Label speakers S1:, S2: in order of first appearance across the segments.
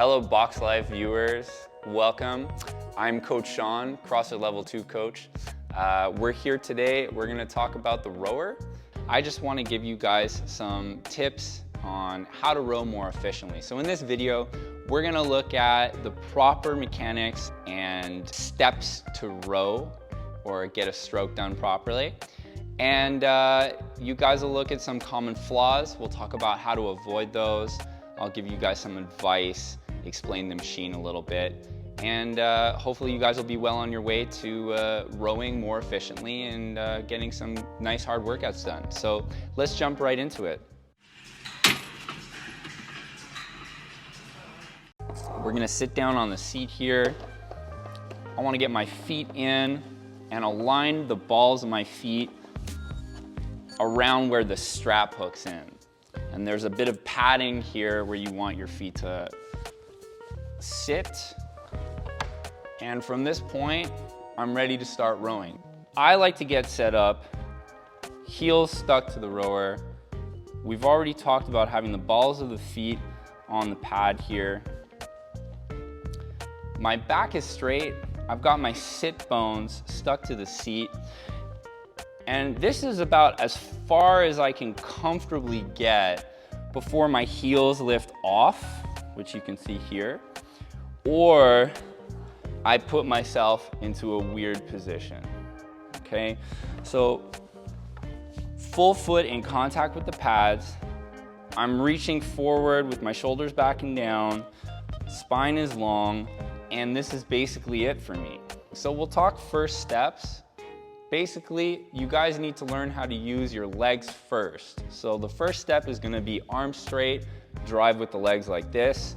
S1: Fellow BoxLife viewers, welcome. I'm Coach Sean, CrossFit Level 2 coach. We're here today, we're gonna talk about the rower. I just wanna give you guys some tips on how to row more efficiently. So in this video, we're gonna look at the proper mechanics and steps to row or get a stroke done properly. And you guys will look at some common flaws. We'll talk about how to avoid those. I'll give you guys some advice, explain the machine a little bit, and hopefully you guys will be well on your way to rowing more efficiently and getting some nice hard workouts done. So let's jump right into it. We're gonna sit down on the seat here. I wanna get my feet in and align the balls of my feet around where the strap hooks in. And there's a bit of padding here where you want your feet to sit. And from this point, I'm ready to start rowing. I like to get set up, heels stuck to the rower. We've already talked about having the balls of the feet on the pad here. My back is straight. I've got my sit bones stuck to the seat. And this is about as far as I can comfortably get before my heels lift off, which you can see here, or I put myself into a weird position, okay? So full foot in contact with the pads. I'm reaching forward with my shoulders backing down, spine is long, and this is basically it for me. So we'll talk first steps. Basically, you guys need to learn how to use your legs first. So the first step is gonna be arms straight, drive with the legs like this.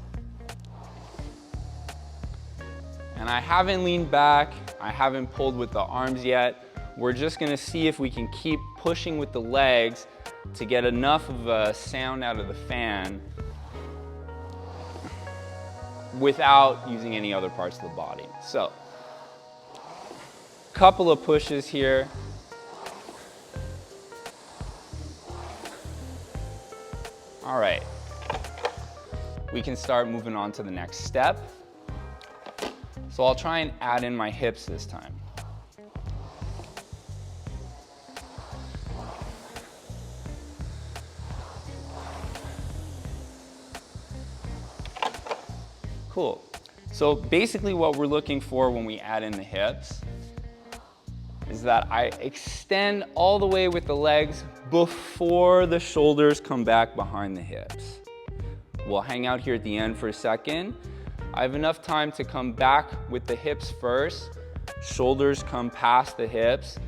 S1: And I haven't leaned back, I haven't pulled with the arms yet. We're just gonna see if we can keep pushing with the legs to get enough of a sound out of the fan without using any other parts of the body. So, couple of pushes here. All right, we can start moving on to the next step. So I'll try and add in my hips this time. Cool. So basically what we're looking for when we add in the hips is that I extend all the way with the legs before the shoulders come back behind the hips. We'll hang out here at the end for a second. I have enough time to come back with the hips first, shoulders come past the hips,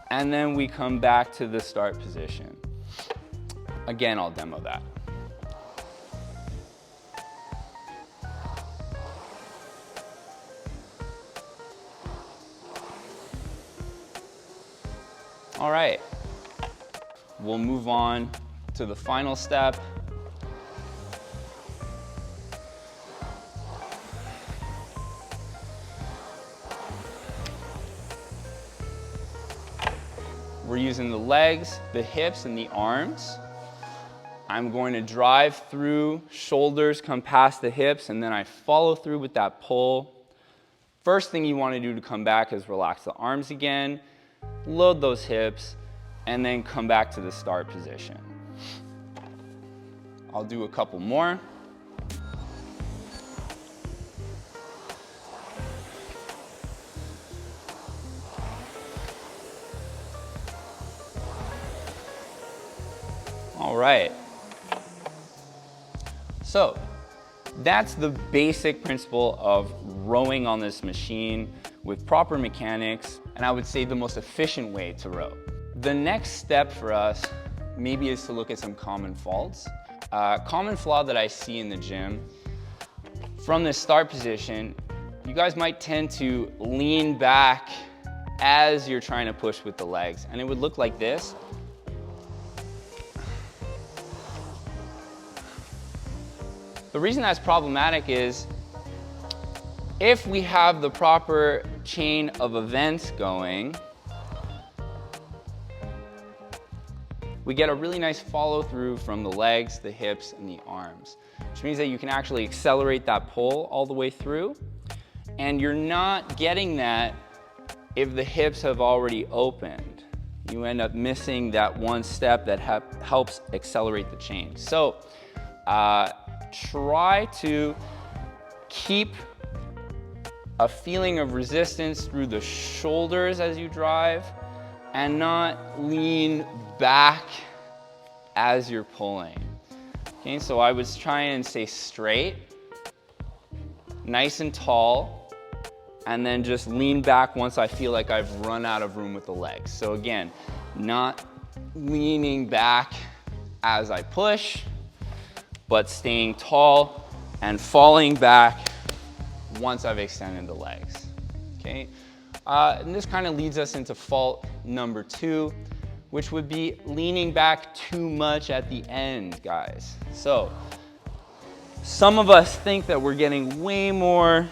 S1: and then we come back to the start position. Again, I'll demo that. All right, we'll move on to the final step. We're using the legs, the hips, and the arms. I'm going to drive through, shoulders come past the hips, and then I follow through with that pull. First thing you want to do to come back is relax the arms again, load those hips, and then come back to the start position. I'll do a couple more. All right. So that's the basic principle of rowing on this machine with proper mechanics, and I would say the most efficient way to row. The next step for us maybe is to look at some common faults. Common flaw that I see in the gym, from the start position, you guys might tend to lean back as you're trying to push with the legs, and it would look like this. The reason that's problematic is if we have the proper chain of events going, we get a really nice follow through from the legs, the hips, and the arms, which means that you can actually accelerate that pull all the way through. And you're not getting that if the hips have already opened. You end up missing that one step that helps accelerate the change. So try to keep a feeling of resistance through the shoulders as you drive and not lean back as you're pulling. Okay, so I was trying to stay straight, nice and tall, and then just lean back once I feel like I've run out of room with the legs. So again, not leaning back as I push, but staying tall and falling back once I've extended the legs, okay? And this kind of leads us into fault number 2, which would be leaning back too much at the end, guys. So some of us think that we're getting way more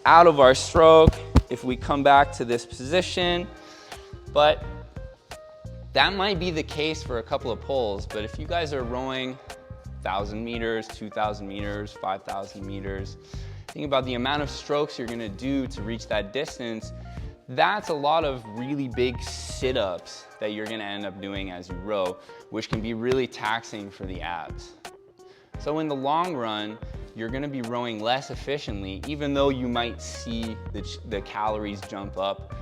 S1: out of our stroke if we come back to this position, but that might be the case for a couple of pulls. But if you guys are rowing 1,000 meters, 2,000 meters, 5,000 meters, think about the amount of strokes you're gonna do to reach that distance. That's a lot of really big sit-ups that you're gonna end up doing as you row, which can be really taxing for the abs. So in the long run, you're gonna be rowing less efficiently, even though you might see the calories jump up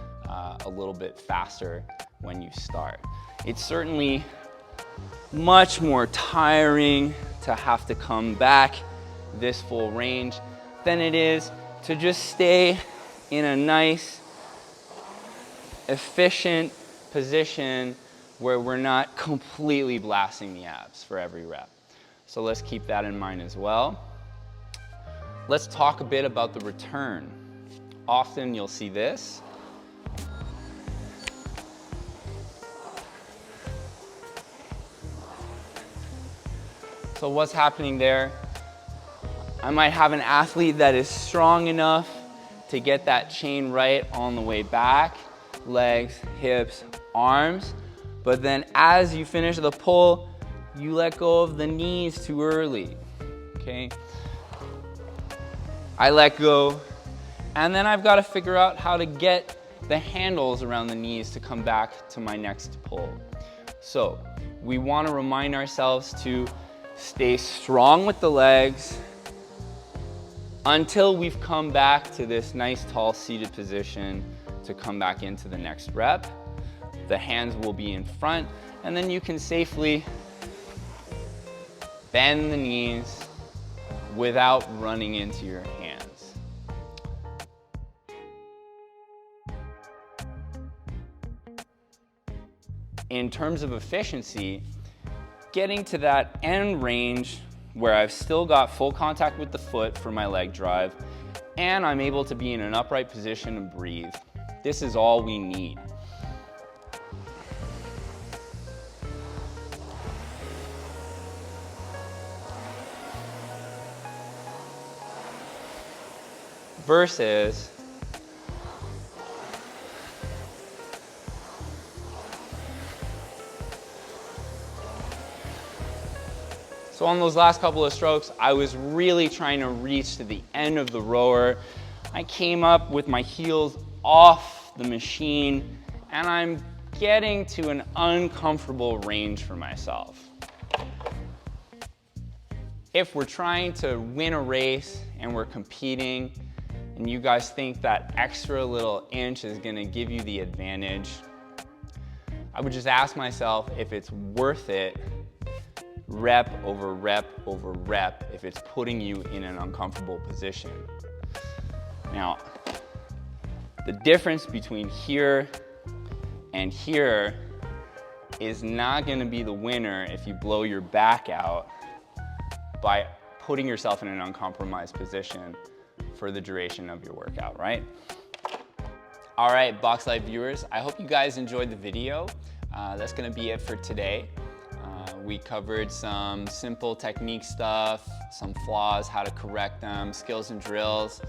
S1: a little bit faster when you start. It's certainly much more tiring to have to come back this full range than it is to just stay in a nice, efficient position where we're not completely blasting the abs for every rep. So let's keep that in mind as well. Let's talk a bit about the return. Often you'll see this. So what's happening there? I might have an athlete that is strong enough to get that chain right on the way back, legs, hips, arms, but then as you finish the pull, you let go of the knees too early, okay? I let go, and then I've got to figure out how to get the handles around the knees to come back to my next pull. So we want to remind ourselves to stay strong with the legs until we've come back to this nice tall seated position to come back into the next rep. The hands will be in front, and then you can safely bend the knees without running into your hands. In terms of efficiency, getting to that end range where I've still got full contact with the foot for my leg drive, and I'm able to be in an upright position and breathe. This is all we need. Versus so on those last couple of strokes, I was really trying to reach to the end of the rower. I came up with my heels off the machine, and I'm getting to an uncomfortable range for myself. If we're trying to win a race and we're competing, and you guys think that extra little inch is gonna give you the advantage, I would just ask myself if it's worth it, rep over rep over rep, if it's putting you in an uncomfortable position. Now, the difference between here and here is not gonna be the winner if you blow your back out by putting yourself in an uncompromised position for the duration of your workout, right? All right, BoxLife viewers, I hope you guys enjoyed the video. That's gonna be it for today. We covered some simple technique stuff, some flaws, how to correct them, skills and drills.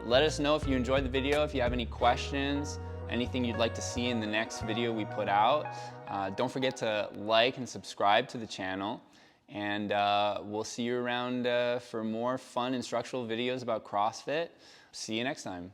S1: Let us know if you enjoyed the video, if you have any questions, anything you'd like to see in the next video we put out. Don't forget to like and subscribe to the channel. And we'll see you around for more fun instructional videos about CrossFit. See you next time.